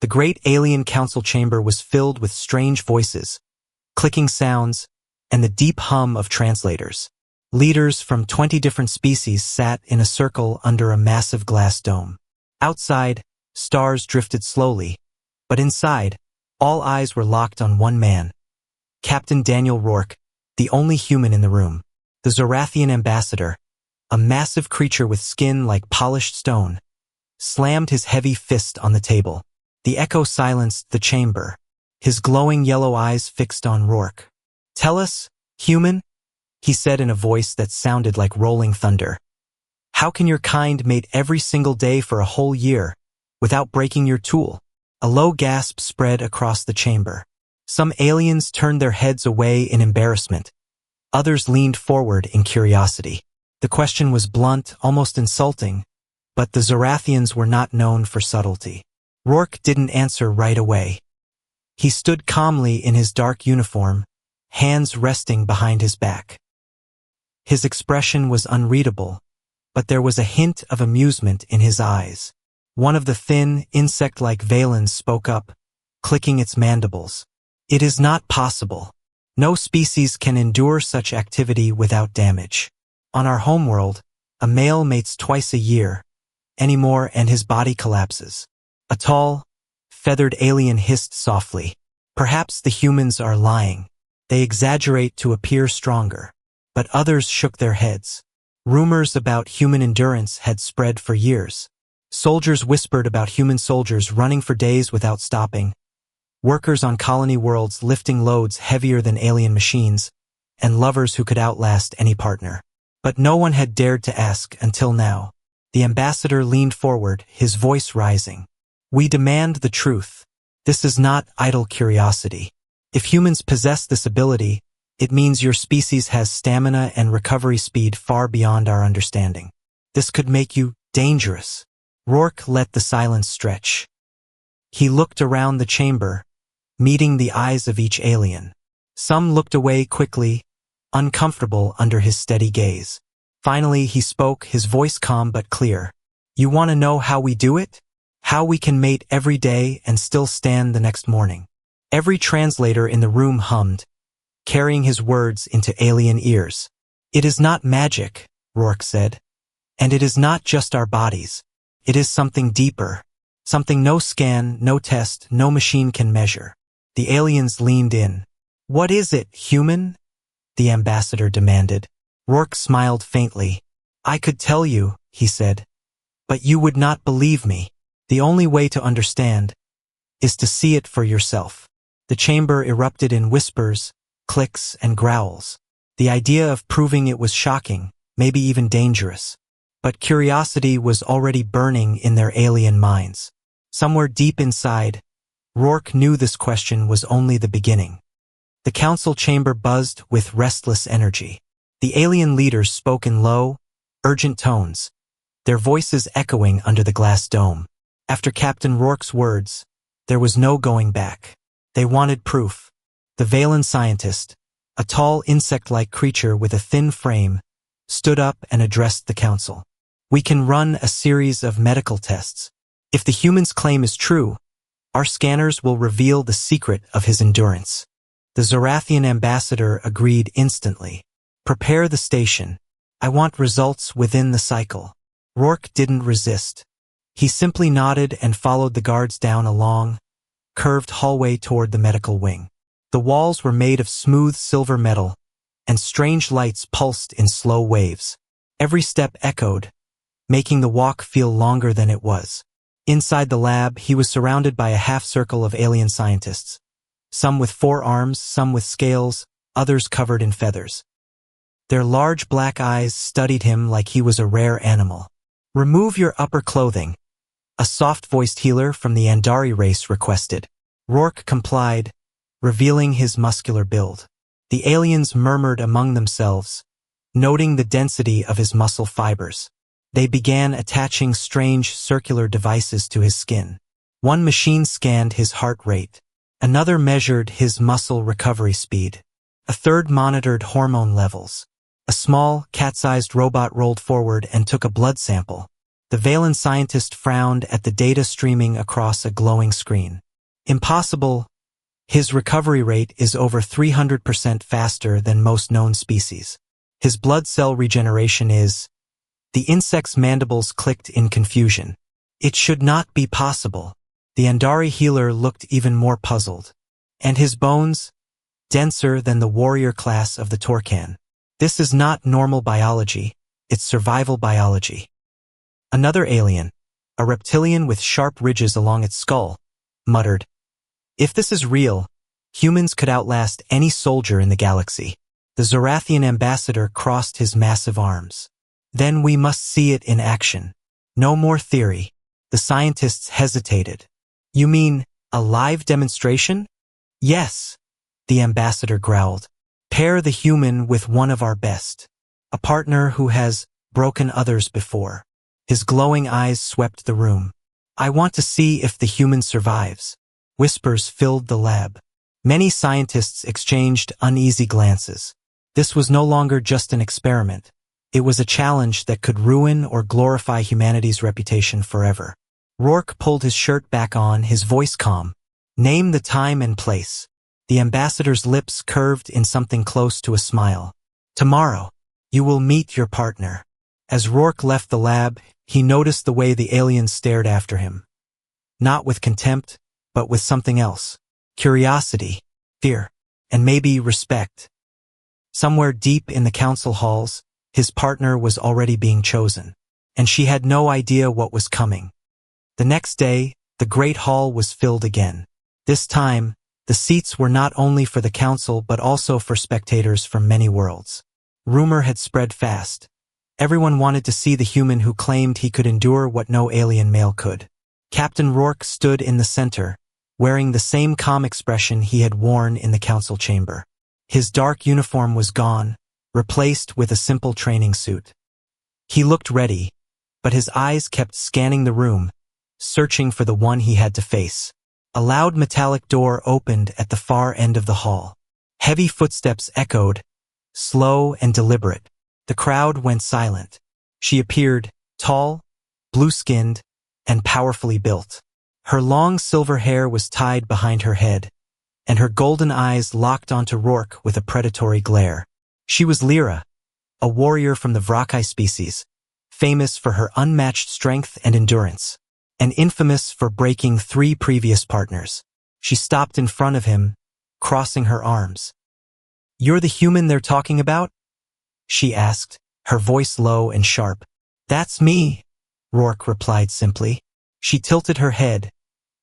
The great alien council chamber was filled with strange voices, clicking sounds, and the deep hum of translators. Leaders from 20 different species sat in a circle under a massive glass dome. Outside, stars drifted slowly, but inside, all eyes were locked on one man, Captain Daniel Rourke, the only human in the room. The Zorathian ambassador, a massive creature with skin like polished stone, slammed his heavy fist on the table. The echo silenced the chamber, his glowing yellow eyes fixed on Rourke. "Tell us, human," he said in a voice that sounded like rolling thunder. "How can your kind mate every single day for a whole year without breaking your tool?" A low gasp spread across the chamber. Some aliens turned their heads away in embarrassment. Others leaned forward in curiosity. The question was blunt, almost insulting, but the Zorathians were not known for subtlety. Rourke didn't answer right away. He stood calmly in his dark uniform, hands resting behind his back. His expression was unreadable, but there was a hint of amusement in his eyes. One of the thin, insect-like Valens spoke up, clicking its mandibles. "It is not possible. No species can endure such activity without damage. On our homeworld, a male mates twice a year, anymore, and his body collapses." A tall, feathered alien hissed softly. "Perhaps the humans are lying. They exaggerate to appear stronger." But others shook their heads. Rumors about human endurance had spread for years. Soldiers whispered about human soldiers running for days without stopping, workers on colony worlds lifting loads heavier than alien machines, and lovers who could outlast any partner. But no one had dared to ask until now. The ambassador leaned forward, his voice rising. "We demand the truth. This is not idle curiosity. If humans possess this ability, it means your species has stamina and recovery speed far beyond our understanding. This could make you dangerous." Rourke let the silence stretch. He looked around the chamber, meeting the eyes of each alien. Some looked away quickly, uncomfortable under his steady gaze. Finally, he spoke, his voice calm but clear. "You want to know how we do it? How we can mate every day and still stand the next morning?" Every translator in the room hummed, carrying his words into alien ears. "It is not magic," Rourke said. "And it is not just our bodies. It is something deeper. Something no scan, no test, no machine can measure." The aliens leaned in. "What is it, human?" the ambassador demanded. Rourke smiled faintly. "I could tell you," he said, "but you would not believe me. The only way to understand is to see it for yourself." The chamber erupted in whispers, clicks, and growls. The idea of proving it was shocking, maybe even dangerous. But curiosity was already burning in their alien minds. Somewhere deep inside, Rourke knew this question was only the beginning. The council chamber buzzed with restless energy. The alien leaders spoke in low, urgent tones, their voices echoing under the glass dome. After Captain Rourke's words, there was no going back. They wanted proof. The Valen scientist, a tall insect-like creature with a thin frame, stood up and addressed the council. "We can run a series of medical tests. If the human's claim is true, our scanners will reveal the secret of his endurance." The Zorathian ambassador agreed instantly. "Prepare the station. I want results within the cycle." Rourke didn't resist. He simply nodded and followed the guards down a long, curved hallway toward the medical wing. The walls were made of smooth silver metal, and strange lights pulsed in slow waves. Every step echoed, making the walk feel longer than it was. Inside the lab, he was surrounded by a half-circle of alien scientists, some with 4 arms, some with scales, others covered in feathers. Their large black eyes studied him like he was a rare animal. "Remove your upper clothing," a soft-voiced healer from the Andari race requested. Rourke complied, revealing his muscular build. The aliens murmured among themselves, noting the density of his muscle fibers. They began attaching strange circular devices to his skin. One machine scanned his heart rate. Another measured his muscle recovery speed. A third monitored hormone levels. A small, cat-sized robot rolled forward and took a blood sample. The Valen scientist frowned at the data streaming across a glowing screen. Impossible. His recovery rate is over 300% faster than most known species. His blood cell regeneration is... The insect's mandibles clicked in confusion. It should not be possible. The Andari healer looked even more puzzled. And his bones? Denser than the warrior class of the Torcan. This is not normal biology, it's survival biology. Another alien, a reptilian with sharp ridges along its skull, muttered, "If this is real, humans could outlast any soldier in the galaxy." The Zorathian ambassador crossed his massive arms. "Then we must see it in action. No more theory." The scientists hesitated. "You mean, a live demonstration?" "Yes," the ambassador growled. "Pair the human with one of our best. A partner who has broken others before." His glowing eyes swept the room. "I want to see if the human survives." Whispers filled the lab. Many scientists exchanged uneasy glances. This was no longer just an experiment. It was a challenge that could ruin or glorify humanity's reputation forever. Rourke pulled his shirt back on, his voice calm. "Name the time and place." The ambassador's lips curved in something close to a smile. "Tomorrow, you will meet your partner." As Rourke left the lab, he noticed the way the alien stared after him. Not with contempt, but with something else. Curiosity, fear, and maybe respect. Somewhere deep in the council halls, his partner was already being chosen, and she had no idea what was coming. The next day, the great hall was filled again. This time, the seats were not only for the council but also for spectators from many worlds. Rumor had spread fast. Everyone wanted to see the human who claimed he could endure what no alien male could. Captain Rourke stood in the center, wearing the same calm expression he had worn in the council chamber. His dark uniform was gone, replaced with a simple training suit. He looked ready, but his eyes kept scanning the room, searching for the one he had to face. A loud metallic door opened at the far end of the hall. Heavy footsteps echoed, slow and deliberate. The crowd went silent. She appeared, tall, blue-skinned, and powerfully built. Her long silver hair was tied behind her head, and her golden eyes locked onto Rourke with a predatory glare. She was Lyra, a warrior from the Vrakai species, famous for her unmatched strength and endurance, and infamous for breaking 3 previous partners. She stopped in front of him, crossing her arms. "You're the human they're talking about?" she asked, her voice low and sharp. "That's me," Rourke replied simply. She tilted her head,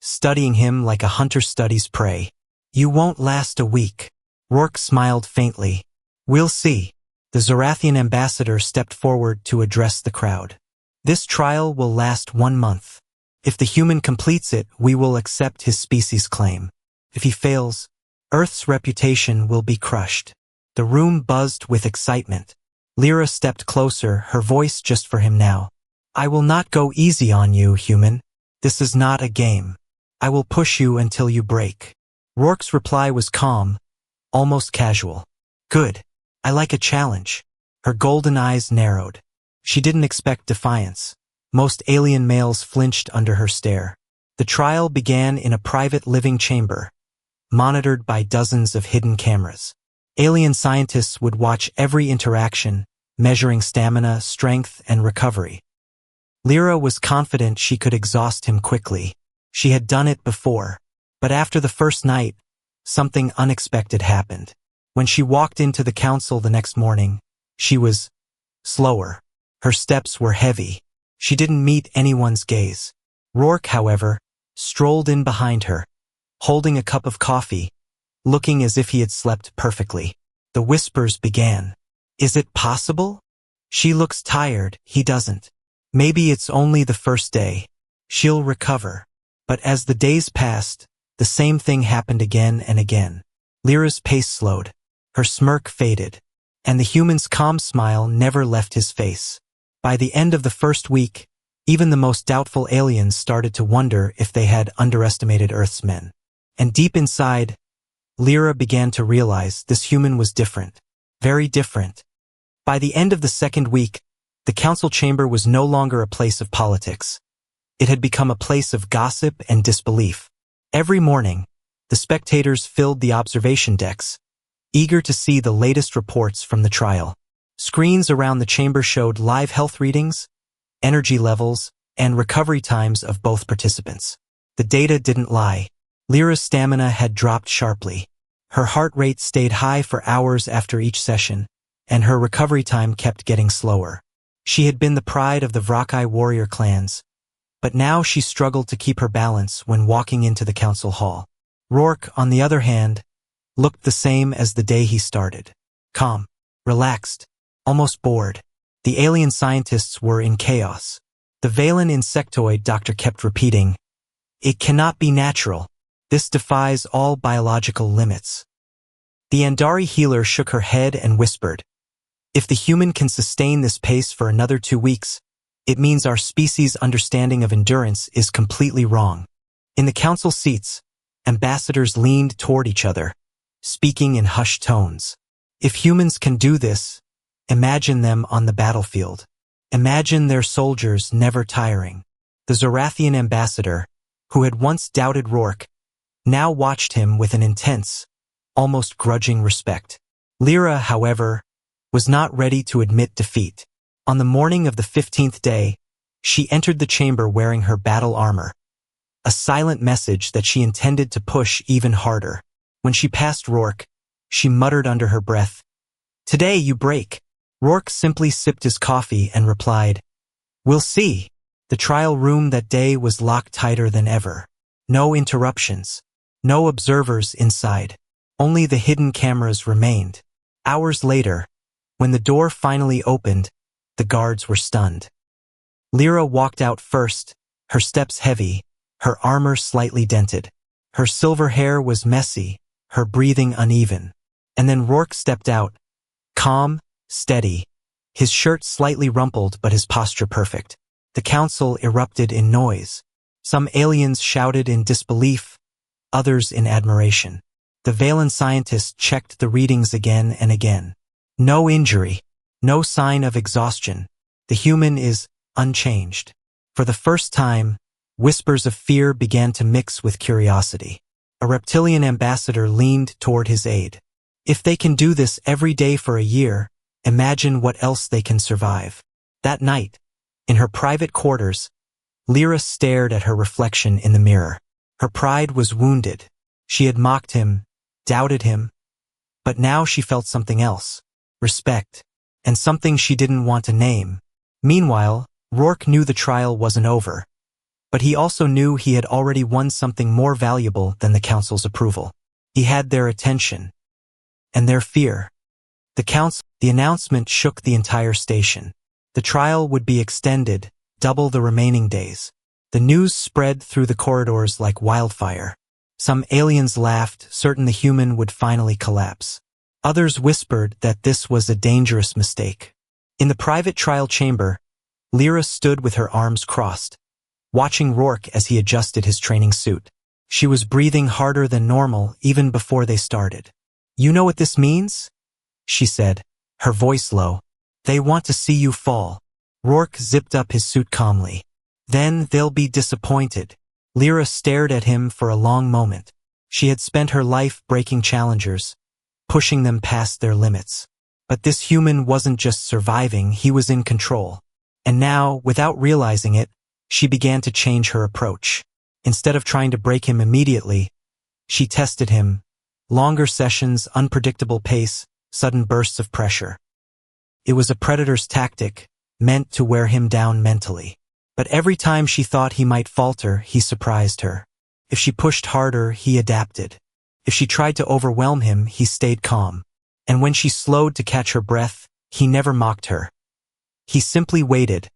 studying him like a hunter studies prey. "You won't last a week." Rourke smiled faintly. "We'll see." The Zorathian ambassador stepped forward to address the crowd. "This trial will last 1 month. If the human completes it, we will accept his species claim. If he fails, Earth's reputation will be crushed." The room buzzed with excitement. Lyra stepped closer, her voice just for him now. "I will not go easy on you, human. This is not a game. I will push you until you break." Rourke's reply was calm, almost casual. "Good. I like a challenge." Her golden eyes narrowed. She didn't expect defiance. Most alien males flinched under her stare. The trial began in a private living chamber, monitored by dozens of hidden cameras. Alien scientists would watch every interaction, measuring stamina, strength, and recovery. Lyra was confident she could exhaust him quickly. She had done it before. But after the first night, something unexpected happened. When she walked into the council the next morning, she was slower. Her steps were heavy. She didn't meet anyone's gaze. Rourke, however, strolled in behind her, holding a cup of coffee, looking as if he had slept perfectly. The whispers began. "Is it possible? She looks tired, he doesn't. Maybe it's only the first day. She'll recover." But as the days passed, the same thing happened again and again. Lyra's pace slowed. Her smirk faded, and the human's calm smile never left his face. By the end of the first week, even the most doubtful aliens started to wonder if they had underestimated Earth's men. And deep inside, Lyra began to realize this human was different. Very different. By the end of the second week, The council chamber was no longer a place of politics. It had become a place of gossip and disbelief. Every morning, the spectators filled the observation decks, eager to see the latest reports from the trial. Screens around the chamber showed live health readings, energy levels, and recovery times of both participants. The data didn't lie. Lyra's stamina had dropped sharply. Her heart rate stayed high for hours after each session, and her recovery time kept getting slower. She had been the pride of the Vrakai warrior clans, but now she struggled to keep her balance when walking into the council hall. Rourke, on the other hand, looked the same as the day he started. Calm, relaxed, almost bored. The alien scientists were in chaos. The Valen insectoid doctor kept repeating, "It cannot be natural. This defies all biological limits." The Andari healer shook her head and whispered, "If the human can sustain this pace for another 2 weeks, it means our species' understanding of endurance is completely wrong." In the council seats, ambassadors leaned toward each other, speaking in hushed tones. If humans can do this, imagine them on the battlefield. Imagine their soldiers never tiring. The Zorathian ambassador, who had once doubted Rourke, now watched him with an intense, almost grudging respect. Lyra, however, was not ready to admit defeat. On the morning of the 15th day, she entered the chamber wearing her battle armor, a silent message that she intended to push even harder. When she passed Rourke, she muttered under her breath, "Today you break." Rourke simply sipped his coffee and replied, "We'll see." The trial room that day was locked tighter than ever. No interruptions. No observers inside. Only the hidden cameras remained. Hours later, when the door finally opened, the guards were stunned. Lyra walked out first, her steps heavy, her armor slightly dented. Her silver hair was messy, her breathing uneven. And then Rourke stepped out, calm, steady, his shirt slightly rumpled but his posture perfect. The council erupted in noise. Some aliens shouted in disbelief, others in admiration. The Valen scientists checked the readings again and again. No injury, no sign of exhaustion. The human is unchanged. For the first time, whispers of fear began to mix with curiosity. A reptilian ambassador leaned toward his aide. If they can do this every day for a year, imagine what else they can survive. That night, in her private quarters, Lyra stared at her reflection in the mirror. Her pride was wounded. She had mocked him, doubted him, but now she felt something else. Respect, and something she didn't want to name. Meanwhile, Rourke knew the trial wasn't over, but he also knew he had already won something more valuable than the council's approval. He had their attention, and their fear. The announcement shook the entire station. The trial would be extended, double the remaining days. The news spread through the corridors like wildfire. Some aliens laughed, certain the human would finally collapse. Others whispered that this was a dangerous mistake. In the private trial chamber, Lyra stood with her arms crossed, watching Rourke as he adjusted his training suit. She was breathing harder than normal even before they started. "You know what this means?" she said, her voice low. "They want to see you fall." Rourke zipped up his suit calmly. "Then they'll be disappointed." Lyra stared at him for a long moment. She had spent her life breaking challengers, pushing them past their limits. But this human wasn't just surviving, he was in control. And now, without realizing it, she began to change her approach. Instead of trying to break him immediately, she tested him. Longer sessions, unpredictable pace, sudden bursts of pressure. It was a predator's tactic, meant to wear him down mentally. But every time she thought he might falter, he surprised her. If she pushed harder, he adapted. If she tried to overwhelm him, he stayed calm. And when she slowed to catch her breath, he never mocked her. He simply waited,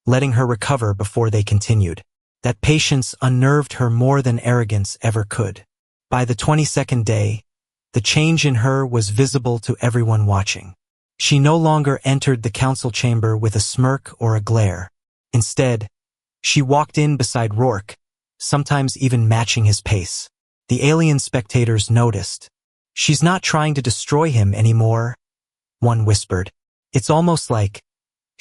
letting her recover before they continued. That patience unnerved her more than arrogance ever could. By the 22nd day, the change in her was visible to everyone watching. She no longer entered the council chamber with a smirk or a glare. Instead, she walked in beside Rourke, sometimes even matching his pace. The alien spectators noticed. "She's not trying to destroy him anymore," one whispered. "It's almost like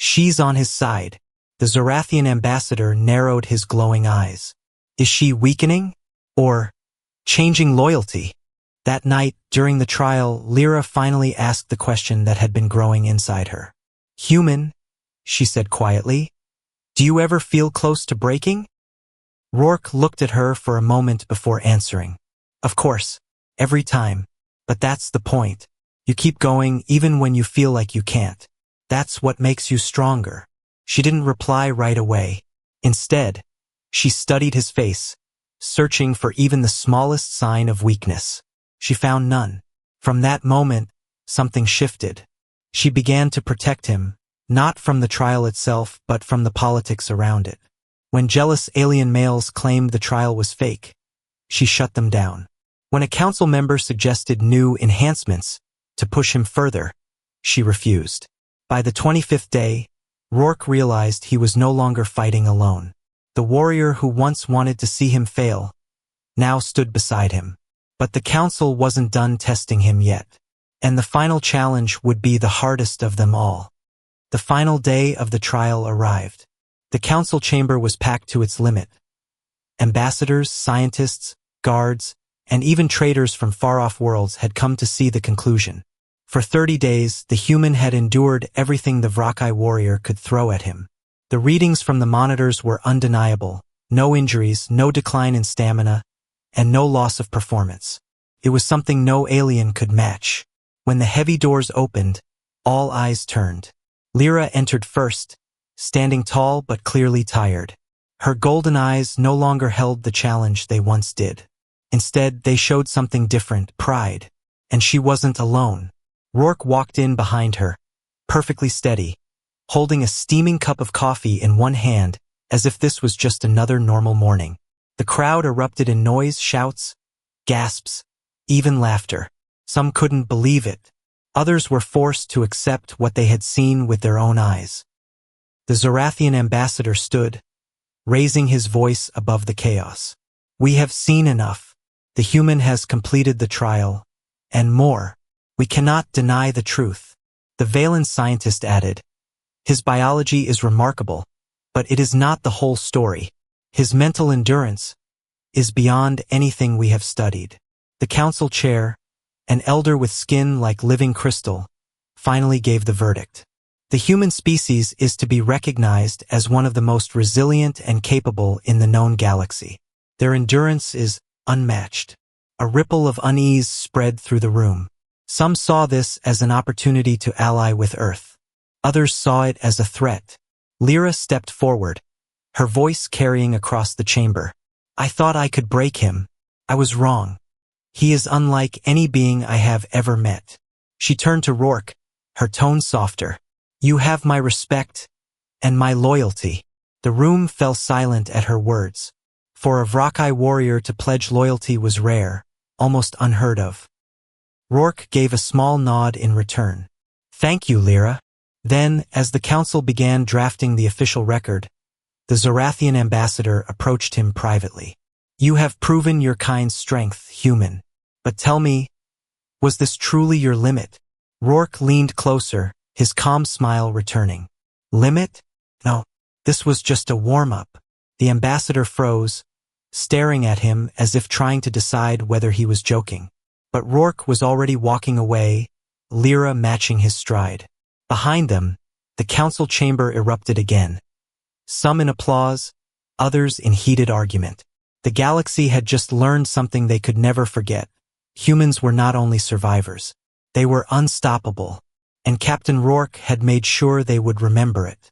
She's on his side. The Zorathian ambassador narrowed his glowing eyes. Is she weakening? Or changing loyalty? That night, during the trial, Lyra finally asked the question that had been growing inside her. Human, she said quietly, do you ever feel close to breaking? Rourke looked at her for a moment before answering. Of course, every time. But that's the point. You keep going even when you feel like you can't. That's what makes you stronger. She didn't reply right away. Instead, she studied his face, searching for even the smallest sign of weakness. She found none. From that moment, something shifted. She began to protect him, not from the trial itself, but from the politics around it. When jealous alien males claimed the trial was fake, she shut them down. When a council member suggested new enhancements to push him further, she refused. By the 25th day, Rourke realized he was no longer fighting alone. The warrior who once wanted to see him fail now stood beside him. But the council wasn't done testing him yet. And the final challenge would be the hardest of them all. The final day of the trial arrived. The council chamber was packed to its limit. Ambassadors, scientists, guards, and even traders from far-off worlds had come to see the conclusion. For 30 days, the human had endured everything the Vrakai warrior could throw at him. The readings from the monitors were undeniable. No injuries, no decline in stamina, and no loss of performance. It was something no alien could match. When the heavy doors opened, all eyes turned. Lyra entered first, standing tall but clearly tired. Her golden eyes no longer held the challenge they once did. Instead, they showed something different, pride. And she wasn't alone. Rourke walked in behind her, perfectly steady, holding a steaming cup of coffee in one hand, as if this was just another normal morning. The crowd erupted in noise, shouts, gasps, even laughter. Some couldn't believe it. Others were forced to accept what they had seen with their own eyes. The Zorathian ambassador stood, raising his voice above the chaos. We have seen enough. The human has completed the trial, and more. We cannot deny the truth. The Valen scientist added, his biology is remarkable, but it is not the whole story. His mental endurance is beyond anything we have studied. The council chair, an elder with skin like living crystal, finally gave the verdict. The human species is to be recognized as one of the most resilient and capable in the known galaxy. Their endurance is unmatched. A ripple of unease spread through the room. Some saw this as an opportunity to ally with Earth. Others saw it as a threat. Lyra stepped forward, her voice carrying across the chamber. I thought I could break him. I was wrong. He is unlike any being I have ever met. She turned to Rourke, her tone softer. You have my respect and my loyalty. The room fell silent at her words. For a Vrakai warrior to pledge loyalty was rare, almost unheard of. Rourke gave a small nod in return. Thank you, Lyra. Then, as the council began drafting the official record, the Zorathian ambassador approached him privately. You have proven your kind's strength, human. But tell me, was this truly your limit? Rourke leaned closer, his calm smile returning. Limit? No, this was just a warm-up. The ambassador froze, staring at him as if trying to decide whether he was joking. But Rourke was already walking away, Lyra matching his stride. Behind them, the council chamber erupted again. Some in applause, others in heated argument. The galaxy had just learned something they could never forget. Humans were not only survivors. They were unstoppable. And Captain Rourke had made sure they would remember it.